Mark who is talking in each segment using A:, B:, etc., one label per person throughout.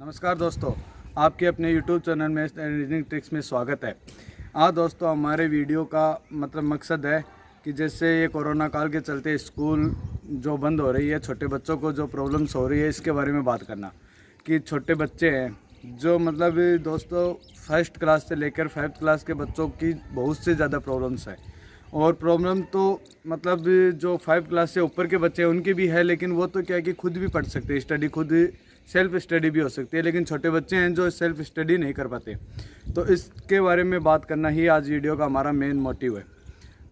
A: नमस्कार दोस्तों, आपके अपने YouTube चैनल में इंजीनियरिंग ट्रिक्स में स्वागत है। आज दोस्तों हमारे वीडियो का मकसद है कि जैसे ये कोरोना काल के चलते स्कूल जो बंद हो रही है, छोटे बच्चों को जो प्रॉब्लम्स हो रही है इसके बारे में बात करना। कि छोटे बच्चे हैं जो दोस्तों फर्स्ट क्लास से लेकर 5th क्लास के बच्चों की बहुत से ज़्यादा प्रॉब्लम्स है। और प्रॉब्लम तो जो 5 क्लास से ऊपर के बच्चे हैं उनकी भी है, लेकिन वो तो क्या है कि खुद भी पढ़ सकते हैं, स्टडी खुद सेल्फ स्टडी भी हो सकती है। लेकिन छोटे बच्चे हैं जो सेल्फ स्टडी नहीं कर पाते, तो इसके बारे में बात करना ही आज वीडियो का हमारा मेन मोटिव है।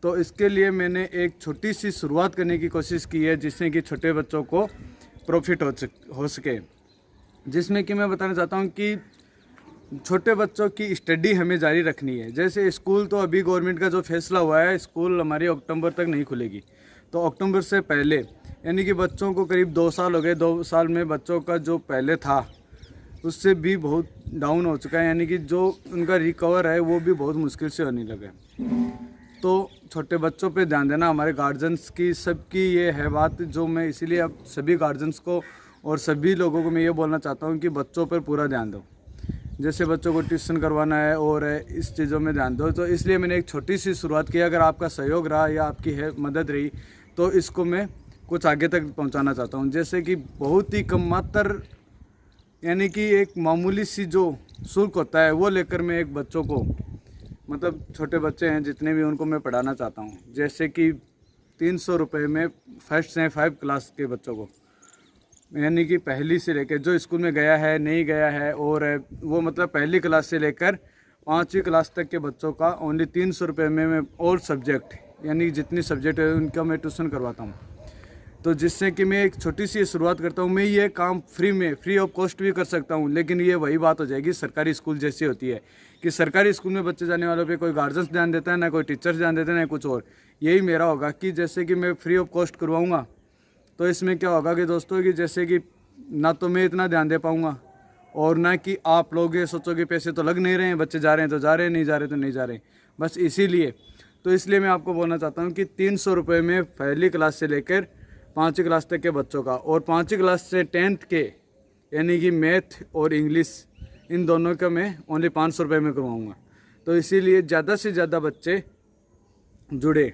A: तो इसके लिए मैंने एक छोटी सी शुरुआत करने की कोशिश की है जिससे कि छोटे बच्चों को प्रॉफिट हो सके। जिसमें कि मैं बताना चाहता हूँ कि छोटे बच्चों की स्टडी हमें जारी रखनी है। जैसे स्कूल तो अभी गवर्नमेंट का जो फैसला हुआ है, स्कूल हमारी अक्टूबर तक नहीं खुलेगी, तो अक्टूबर से पहले यानी कि बच्चों को करीब 2 साल हो गए। 2 साल में बच्चों का जो पहले था उससे भी बहुत डाउन हो चुका है, यानी कि जो उनका रिकवर है वो भी बहुत मुश्किल से होने लगा। तो छोटे बच्चों पे ध्यान देना हमारे गार्जियंस की, सबकी ये है बात, जो मैं इसीलिए अब सभी गार्जियंस को और सभी लोगों को मैं ये बोलना चाहता हूँ कि बच्चों पर पूरा ध्यान दो। जैसे बच्चों को ट्यूशन करवाना है और इस चीज़ों में ध्यान दो। तो इसलिए मैंने एक छोटी सी शुरुआत की। अगर आपका सहयोग रहा या आपकी मदद रही तो इसको मैं कुछ आगे तक पहुंचाना चाहता हूं। जैसे कि बहुत ही कम मात्र यानी कि एक मामूली सी जो शुल्क होता है वो लेकर मैं एक बच्चों को छोटे बच्चे हैं जितने भी उनको मैं पढ़ाना चाहता हूं। जैसे कि 300 रुपये में 1st से 5 क्लास के बच्चों को, यानी कि पहली से लेकर जो स्कूल में गया है नहीं गया है, और वो पहली क्लास से लेकर 5वीं क्लास तक के बच्चों का ओनली 300 रुपये में मैं ऑल सब्जेक्ट यानी जितनी सब्जेक्ट है उनका मैं ट्यूशन करवाता हूँ। तो जिससे कि मैं एक छोटी सी शुरुआत करता हूँ। मैं ये काम फ्री ऑफ कॉस्ट भी कर सकता हूँ, लेकिन ये वही बात हो जाएगी सरकारी स्कूल जैसी होती है कि सरकारी स्कूल में बच्चे जाने वालों पे कोई गार्जियंस ध्यान देता है, ना कोई टीचर्स ध्यान देते हैं, ना कुछ और। यही मेरा होगा कि जैसे कि मैं फ्री ऑफ कॉस्ट करवाऊँगा तो इसमें क्या होगा कि दोस्तों कि जैसे कि ना तो मैं इतना ध्यान दे पाऊँगा और ना कि आप लोग ये सोचोगे पैसे तो लग नहीं रहे हैं, बच्चे जा रहे हैं तो जा रहे हैं, नहीं जा रहे तो नहीं जा रहे। बस इसलिए मैं आपको बोलना चाहता हूँ कि 300 रुपये में पहली क्लास से लेकर 5वीं क्लास तक के बच्चों का, और 5वीं क्लास से 10th के यानी कि मैथ और इंग्लिश इन दोनों का मैं ओनली 500 रुपये में करवाऊँगा। तो इसीलिए ज़्यादा से ज़्यादा बच्चे जुड़े।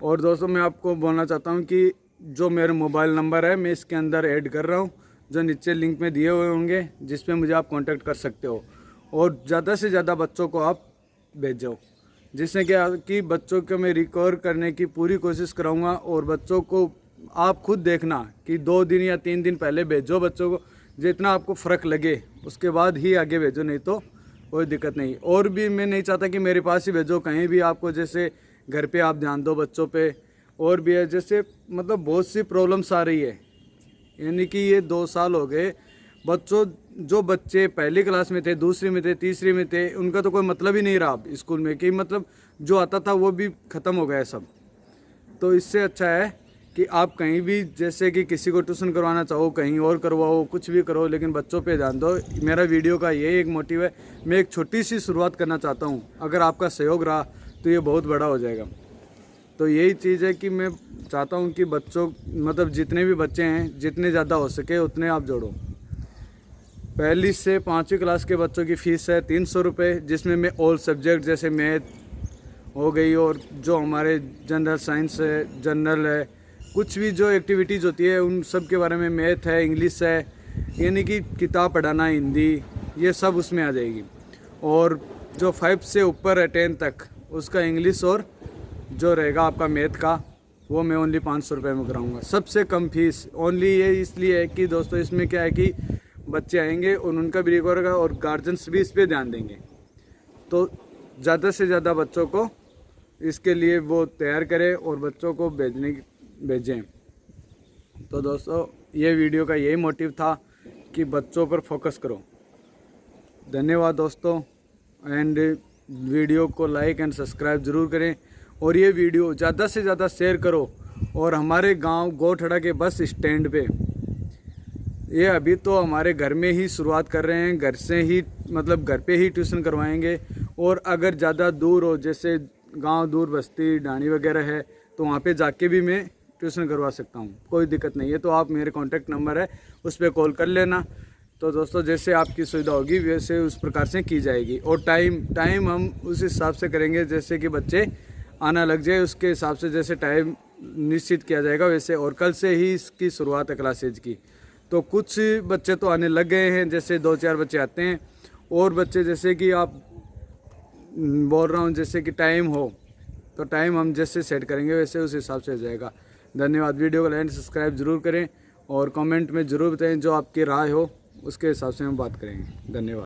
A: और दोस्तों मैं आपको बोलना चाहता हूँ कि जो मेरा मोबाइल नंबर है मैं इसके अंदर ऐड कर रहा हूँ, जो नीचे लिंक में दिए हुए होंगे, जिस पे मुझे आप कांटेक्ट कर सकते हो। और ज़्यादा से ज़्यादा बच्चों को आप भेजो, जिससे क्या कि बच्चों को मैं रिकवर करने की पूरी कोशिश कराऊंगा। और बच्चों को आप खुद देखना कि 2 दिन या 3 दिन पहले भेजो बच्चों को, जितना आपको फ़र्क लगे उसके बाद ही आगे भेजो, नहीं तो कोई दिक्कत नहीं। और भी मैं नहीं चाहता कि मेरे पास ही भेजो, कहीं भी आपको जैसे घर पे आप ध्यान दो बच्चों पे। और भी है जैसे बहुत सी प्रॉब्लम्स आ रही है, यानी कि ये 2 साल हो गए जो बच्चे पहली क्लास में थे, दूसरी में थे, तीसरी में थे, उनका तो कोई मतलब ही नहीं रहा अब स्कूल में, कि जो आता था वो भी ख़त्म हो गया सब। तो इससे अच्छा है कि आप कहीं भी जैसे कि किसी को ट्यूशन करवाना चाहो कहीं और करवाओ, कुछ भी करो, लेकिन बच्चों पे ध्यान दो। मेरा वीडियो का यही एक मोटिव है, मैं एक छोटी सी शुरुआत करना चाहता हूँ। अगर आपका सहयोग रहा तो ये बहुत बड़ा हो जाएगा। तो यही चीज़ है कि मैं चाहता हूँ कि बच्चों जितने भी बच्चे हैं जितने ज़्यादा हो सके उतने आप जोड़ो। पहली से 5वीं क्लास के बच्चों की फ़ीस है 300 रुपये, जिसमें मैं ऑल सब्जेक्ट जैसे मैथ हो गई और जो हमारे जनरल साइंस है, जनरल है, कुछ भी जो एक्टिविटीज़ होती है उन सब के बारे में, मैथ है, इंग्लिश है, यानी कि किताब पढ़ाना, हिंदी, ये सब उसमें आ जाएगी। और जो 5 से ऊपर है 10 तक उसका इंग्लिश और जो रहेगा आपका मैथ का, वो मैं ओनली 500 रुपये में कराऊंगा। सबसे कम फीस ओनली ये इसलिए है कि दोस्तों इसमें क्या है कि बच्चे आएंगे और उनका भी रिकवर होगा और गार्जियंस भी इस पर ध्यान देंगे। तो ज़्यादा से ज़्यादा बच्चों को इसके लिए वो तैयार करें और बच्चों को भेजें। तो दोस्तों ये वीडियो का यही मोटिव था कि बच्चों पर फोकस करो। धन्यवाद दोस्तों, एंड वीडियो को लाइक एंड सब्सक्राइब ज़रूर करें और ये वीडियो ज़्यादा से ज़्यादा शेयर करो। और हमारे गांव गोठड़ा के बस स्टैंड पे, ये अभी तो हमारे घर में ही शुरुआत कर रहे हैं, घर से ही घर पे ही ट्यूशन करवाएंगे। और अगर ज़्यादा दूर हो, जैसे गांव दूर बस्ती ढाणी वगैरह है, तो वहाँ पे जाके भी मैं ट्यूशन करवा सकता हूँ, कोई दिक्कत नहीं है। तो आप मेरे कॉन्टैक्ट नंबर है उस पर कॉल कर लेना तो दोस्तों जैसे आपकी सुविधा होगी वैसे उस प्रकार से की जाएगी। और टाइम हम उस हिसाब से करेंगे जैसे कि बच्चे आना लग जाए उसके हिसाब से, जैसे टाइम निश्चित किया जाएगा वैसे। और कल से ही इसकी शुरुआत है क्लासेज की। तो कुछ बच्चे तो आने लग गए हैं, जैसे 2-4 बच्चे आते हैं। और बच्चे जैसे कि आप बोल रहा हूँ जैसे कि टाइम हो तो टाइम हम जैसे सेट करेंगे वैसे उस हिसाब से हो जाएगा। धन्यवाद। वीडियो को लाइक सब्सक्राइब जरूर करें और कमेंट में ज़रूर बताएं जो आपकी राय हो, उसके हिसाब से हम बात करेंगे। धन्यवाद।